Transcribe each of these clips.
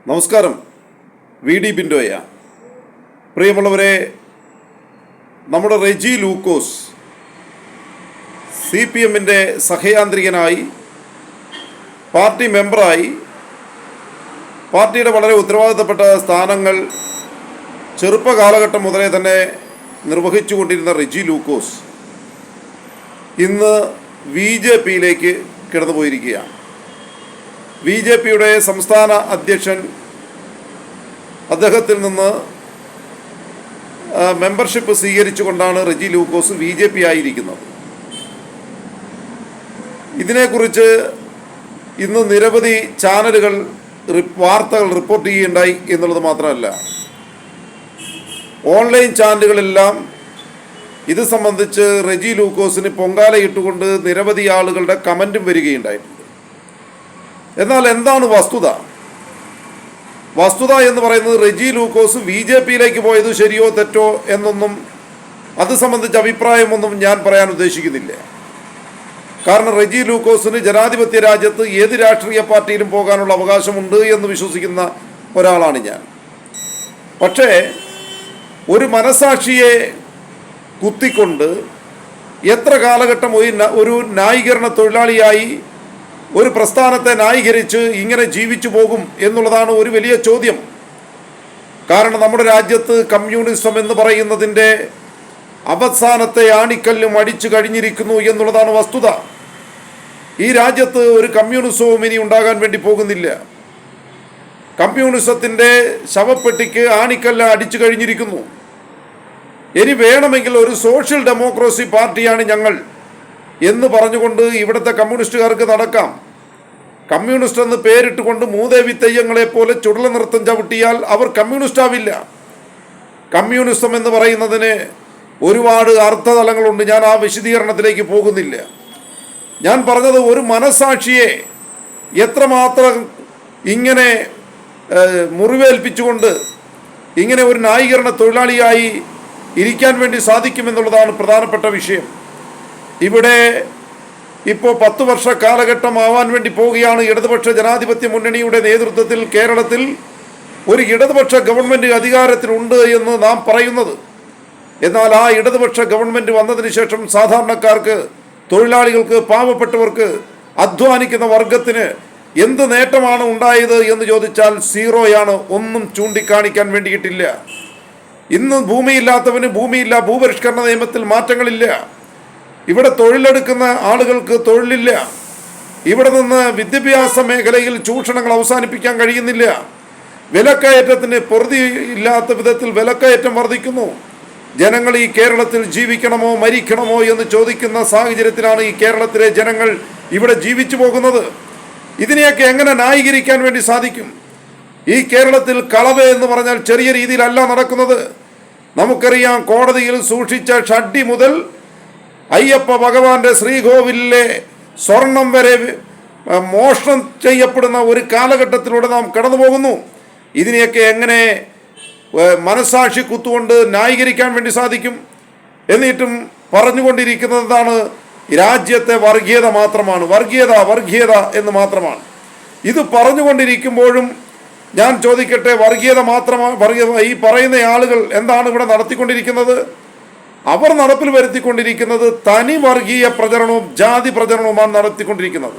നമസ്കാരം. V D ബിൻഡോയ. പ്രിയമുള്ളവരെ, നമ്മുടെ റെജി ലൂക്കോസ് CPMൻ്റെ സഹയാന്ത്രികനായി, പാർട്ടി മെമ്പറായി, പാർട്ടിയുടെ വളരെ ഉത്തരവാദിത്തപ്പെട്ട സ്ഥാനങ്ങൾ ചെറുപ്പകാലഘട്ടം മുതലേ തന്നെ നിർവഹിച്ചുകൊണ്ടിരുന്ന റെജി ലൂക്കോസ് ഇന്ന് BJPയിലേക്ക് കടന്നുപോയിരിക്കുകയാണ്. BJPയുടെ സംസ്ഥാന അധ്യക്ഷൻ അദ്ദേഹത്തിൽ നിന്ന് മെമ്പർഷിപ്പ് സ്വീകരിച്ചുകൊണ്ടാണ് റെജി ലൂക്കോസ് BJP ആയിരിക്കുന്നത്. ഇതിനെക്കുറിച്ച് ഇന്ന് നിരവധി ചാനലുകൾ വാർത്തകൾ റിപ്പോർട്ട് ചെയ്യുകയുണ്ടായി എന്നുള്ളത് മാത്രമല്ല, ഓൺലൈൻ ചാനലുകളെല്ലാം ഇത് സംബന്ധിച്ച് റെജി ലൂക്കോസിന് പൊങ്കാലയിട്ടുകൊണ്ട് നിരവധി ആളുകളുടെ കമൻറ്റും വരികയുണ്ടായിട്ടുണ്ട്. എന്നാൽ എന്താണ് വസ്തുത? വസ്തുത എന്ന് പറയുന്നത് റെജി ലൂക്കോസ് BJPയിലേക്ക് പോയത് ശരിയോ തെറ്റോ എന്നൊന്നും അത് സംബന്ധിച്ച് അഭിപ്രായമൊന്നും ഞാൻ പറയാൻ ഉദ്ദേശിക്കുന്നില്ല. കാരണം റെജി ലൂക്കോസിന് ജനാധിപത്യ രാജ്യത്ത് ഏത് രാഷ്ട്രീയ പാർട്ടിയിലും പോകാനുള്ള അവകാശമുണ്ട് എന്ന് വിശ്വസിക്കുന്ന ഒരാളാണ് ഞാൻ. പക്ഷേ ഒരു മനസാക്ഷിയെ കുത്തിക്കൊണ്ട് എത്ര കാലഘട്ടം ഒരു ന്യായീകരണ തൊഴിലാളിയായി ഒരു പ്രസ്ഥാനത്തെ ന്യായീകരിച്ച് ഇങ്ങനെ ജീവിച്ചു പോകും എന്നുള്ളതാണ് ഒരു വലിയ ചോദ്യം. കാരണം നമ്മുടെ രാജ്യത്ത് കമ്മ്യൂണിസം എന്ന് പറയുന്നതിൻ്റെ അവസാനത്തെ ആണിക്കല്ലും അടിച്ചു കഴിഞ്ഞിരിക്കുന്നു എന്നുള്ളതാണ് വസ്തുത. ഈ രാജ്യത്ത് ഒരു കമ്മ്യൂണിസവും ഇനി ഉണ്ടാകാൻ വേണ്ടി പോകുന്നില്ല. കമ്മ്യൂണിസത്തിൻ്റെ ശവപ്പെട്ടിക്ക് ആണിക്കല്ല് അടിച്ചു കഴിഞ്ഞിരിക്കുന്നു. ഇനി വേണമെങ്കിൽ ഒരു സോഷ്യൽ ഡെമോക്രസി പാർട്ടിയാണ് ഞങ്ങൾ എന്ന് പറഞ്ഞുകൊണ്ട് ഇവിടുത്തെ കമ്മ്യൂണിസ്റ്റുകാർക്ക് നടക്കാം. കമ്മ്യൂണിസ്റ്റ് എന്ന് പേരിട്ടുകൊണ്ട് മൂദേവി തെയ്യങ്ങളെ പോലെ ചുടല നൃത്തം ചവിട്ടിയാൽ അവർ കമ്മ്യൂണിസ്റ്റ് ആവില്ല. കമ്മ്യൂണിസം എന്ന് പറയുന്നതിന് ഒരുപാട് അർത്ഥതലങ്ങളുണ്ട്. ഞാൻ ആ വിശദീകരണത്തിലേക്ക് പോകുന്നില്ല. ഞാൻ പറഞ്ഞത് ഒരു മനസാക്ഷിയെ എത്രമാത്രം ഇങ്ങനെ മുറിവേൽപ്പിച്ചുകൊണ്ട് ഇങ്ങനെ ഒരു ന്യായീകരണ തൊഴിലാളിയായി ഇരിക്കാൻ വേണ്ടി സാധിക്കുമെന്നുള്ളതാണ് പ്രധാനപ്പെട്ട വിഷയം. ഇവിടെ ഇപ്പോൾ 10 വർഷ കാലഘട്ടം ആവാൻ വേണ്ടി പോവുകയാണ് ഇടതുപക്ഷ ജനാധിപത്യ മുന്നണിയുടെ നേതൃത്വത്തിൽ കേരളത്തിൽ ഒരു ഇടതുപക്ഷ ഗവൺമെൻറ് അധികാരത്തിലുണ്ട് എന്ന് നാം പറയുന്നത്. എന്നാൽ ആ ഇടതുപക്ഷ ഗവൺമെൻറ് വന്നതിന് ശേഷം സാധാരണക്കാർക്ക്, തൊഴിലാളികൾക്ക്, പാവപ്പെട്ടവർക്ക്, അധ്വാനിക്കുന്ന വർഗത്തിന് എന്ത് നേട്ടമാണ് ഉണ്ടായത് എന്ന് ചോദിച്ചാൽ സീറോയാണ്. ഒന്നും ചൂണ്ടിക്കാണിക്കാൻ വേണ്ടിയിട്ടില്ല. ഇന്ന് ഭൂമിയില്ലാത്തവന് ഭൂമിയില്ല. ഭൂപരിഷ്കരണ നിയമത്തിൽ മാറ്റങ്ങളില്ല. ഇവിടെ തൊഴിലെടുക്കുന്ന ആളുകൾക്ക് തൊഴിലില്ല. ഇവിടെ നിന്ന് വിദ്യാഭ്യാസ മേഖലയിൽ ചൂഷണങ്ങൾ അവസാനിപ്പിക്കാൻ കഴിയുന്നില്ല. വിലക്കയറ്റത്തിന് പൊറുതിയില്ലാത്ത വിധത്തിൽ വിലക്കയറ്റം വർദ്ധിക്കുന്നു. ജനങ്ങൾ ഈ കേരളത്തിൽ ജീവിക്കണമോ മരിക്കണമോ എന്ന് ചോദിക്കുന്ന സാഹചര്യത്തിലാണ് ഈ കേരളത്തിലെ ജനങ്ങൾ ഇവിടെ ജീവിച്ചു പോകുന്നത്. ഇതിനെയൊക്കെ എങ്ങനെ ന്യായീകരിക്കാൻ വേണ്ടി സാധിക്കും? ഈ കേരളത്തിൽ കളവ് എന്ന് പറഞ്ഞാൽ ചെറിയ രീതിയിലല്ല നടക്കുന്നത്. നമുക്കറിയാം, കോടതിയിൽ സൂക്ഷിച്ച ഷഡ്ഡി മുതൽ അയ്യപ്പ ഭഗവാന്റെ ശ്രീകോവിലിലെ സ്വർണം വരെ മോഷണം ചെയ്യപ്പെടുന്ന ഒരു കാലഘട്ടത്തിലൂടെ നാം കടന്നു പോകുന്നു. ഇതിനെയൊക്കെ എങ്ങനെ മനസാക്ഷി കുത്തുകൊണ്ട് ന്യായീകരിക്കാൻ വേണ്ടി സാധിക്കും? എന്നിട്ടും പറഞ്ഞുകൊണ്ടിരിക്കുന്നതാണ് രാജ്യത്തെ വർഗീയത മാത്രമാണ്, വർഗീയത എന്ന് മാത്രമാണ്. ഇത് പറഞ്ഞുകൊണ്ടിരിക്കുമ്പോഴും ഞാൻ ചോദിക്കട്ടെ, വർഗീയത മാത്രമാണ് ഈ പറയുന്ന ആളുകൾ എന്താണ് ഇവിടെ നടത്തിക്കൊണ്ടിരിക്കുന്നത്? അവർ നടപ്പിൽ വരുത്തിക്കൊണ്ടിരിക്കുന്നത് തനി വർഗീയ പ്രചരണവും ജാതി പ്രചരണവുമാണ് നടത്തിക്കൊണ്ടിരിക്കുന്നത്.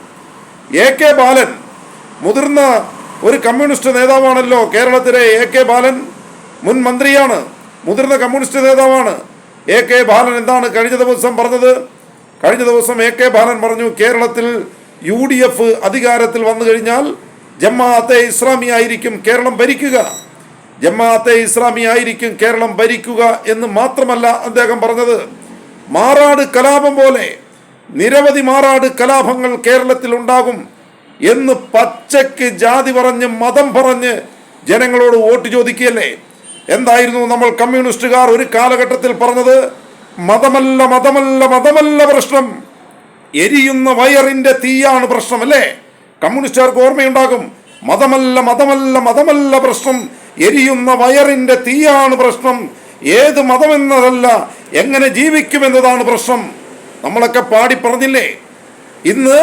AK ബാലൻ മുതിർന്ന ഒരു കമ്മ്യൂണിസ്റ്റ് നേതാവാണല്ലോ. കേരളത്തിലെ AK ബാലൻ മുൻ മന്ത്രിയാണ്, മുതിർന്ന കമ്മ്യൂണിസ്റ്റ് നേതാവാണ്. AK ബാലൻ എന്താണ് കഴിഞ്ഞ ദിവസം പറഞ്ഞത്? കഴിഞ്ഞ ദിവസം AK ബാലൻ പറഞ്ഞു, കേരളത്തിൽ UDF അധികാരത്തിൽ വന്നു കഴിഞ്ഞാൽ ജമാഅത്തെ ഇസ്ലാമി ആയിരിക്കും കേരളം ഭരിക്കുക. ജമാഅത്തെ ഇസ്ലാമി ആയിരിക്കും കേരളം ഭരിക്കുക എന്ന് മാത്രമല്ല അദ്ദേഹം പറഞ്ഞത്, മാറാട് കലാപം പോലെ നിരവധി മാറാട് കലാപങ്ങൾ കേരളത്തിൽ ഉണ്ടാകും എന്ന് പച്ചയ്ക്ക് ജാതി പറഞ്ഞ് മതം പറഞ്ഞ് ജനങ്ങളോട് വോട്ട് ചോദിക്കുകയല്ലേ. എന്തായിരുന്നു നമ്മൾ കമ്മ്യൂണിസ്റ്റുകാർ ഒരു കാലഘട്ടത്തിൽ പറഞ്ഞത്? മതമല്ല മതമല്ല മതമല്ല പ്രശ്നം, എരിയുന്ന വയറിന്റെ തീയാണ് പ്രശ്നം, അല്ലേ? കമ്മ്യൂണിസ്റ്റുകാർക്ക് ഓർമ്മയുണ്ടാകും. മതമല്ല മതമല്ല മതമല്ല പ്രശ്നം, എരിയുന്ന വയറിന്റെ തീയാണ് പ്രശ്നം. ഏത് മതമെന്നതല്ല, എങ്ങനെ ജീവിക്കുമെന്നതാണ് പ്രശ്നം. നമ്മളൊക്കെ പാടി പറഞ്ഞില്ലേ? ഇന്ന്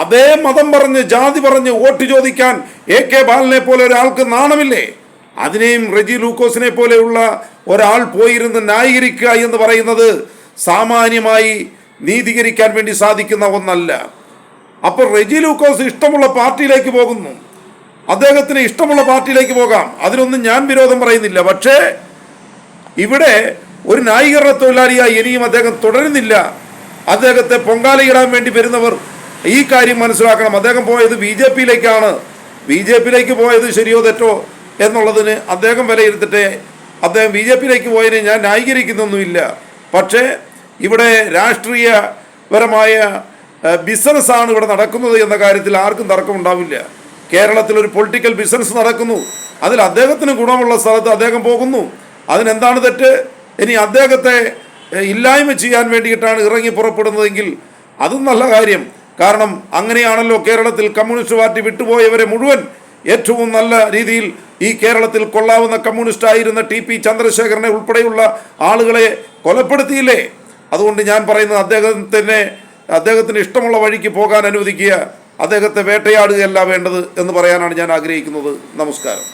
അതേ മതം പറഞ്ഞ് ജാതി പറഞ്ഞ് വോട്ട് ചോദിക്കാൻ AK ബാലനെ പോലെ ഒരാൾക്ക് നാണമില്ലേ? അതിനെയും റെജി ലൂക്കോസിനെ പോലെയുള്ള ഒരാൾ പോയിരുന്ന് ന്യായീകരിക്കുക എന്ന് പറയുന്നത് സാമാന്യമായി നീതീകരിക്കാൻ വേണ്ടി സാധിക്കുന്ന ഒന്നല്ല. അപ്പോൾ റെജി ലൂക്കോസ് ഇഷ്ടമുള്ള പാർട്ടിയിലേക്ക് പോകുന്നു, അദ്ദേഹത്തിന് ഇഷ്ടമുള്ള പാർട്ടിയിലേക്ക് പോകാം, അതിനൊന്നും ഞാൻ വിരോധം പറയുന്നില്ല. പക്ഷേ ഇവിടെ ഒരു ന്യായീകരണ തൊഴിലാളിയായി ഇനിയും അദ്ദേഹം തുടരുന്നില്ല. അദ്ദേഹത്തെ പൊങ്കാലയിടാൻ വേണ്ടി വരുന്നവർ ഈ കാര്യം മനസ്സിലാക്കണം. അദ്ദേഹം പോയത് BJPയിലേക്കാണ്. BJPയിലേക്ക് പോയത് ശരിയോ തെറ്റോ എന്നുള്ളതിന് അദ്ദേഹം വിലയിരുത്തട്ടെ. അദ്ദേഹം BJPയിലേക്ക് പോയതിനെ ഞാൻ ന്യായീകരിക്കുന്നൊന്നുമില്ല. പക്ഷേ ഇവിടെ രാഷ്ട്രീയപരമായ ബിസിനസ്സാണ് ഇവിടെ നടക്കുന്നത് എന്ന കാര്യത്തിൽ ആർക്കും തർക്കമുണ്ടാവില്ല. കേരളത്തിൽ ഒരു പൊളിറ്റിക്കൽ ബിസിനസ് നടക്കുന്നു, അതിൽ അദ്ദേഹത്തിന് ഗുണമുള്ള സ്ഥലത്ത് അദ്ദേഹം പോകുന്നു. അതിനെന്താണ് തെറ്റ്? ഇനി അദ്ദേഹത്തെ ഇല്ലായ്മ ചെയ്യാൻ വേണ്ടിയിട്ടാണ് ഇറങ്ങി പുറപ്പെടുന്നതെങ്കിൽ അതും നല്ല കാര്യം. കാരണം അങ്ങനെയാണല്ലോ കേരളത്തിൽ കമ്മ്യൂണിസ്റ്റ് പാർട്ടി വിട്ടുപോയവരെ മുഴുവൻ ഏറ്റവും നല്ല രീതിയിൽ ഈ കേരളത്തിൽ കൊള്ളാവുന്ന കമ്മ്യൂണിസ്റ്റ് ആയിരുന്ന TP ചന്ദ്രശേഖരനെ ഉൾപ്പെടെയുള്ള ആളുകളെ കൊലപ്പെടുത്തിയില്ലേ? അതുകൊണ്ട് ഞാൻ പറയുന്നത് അദ്ദേഹത്തിന് ഇഷ്ടമുള്ള വഴിക്ക് പോകാൻ അനുവദിക്കുക, അദ്ദേഹത്തെ വേട്ടയാടുകയല്ല വേണ്ടത് എന്ന് പറയാനാണ് ഞാൻ ആഗ്രഹിക്കുന്നത്. നമസ്കാരം.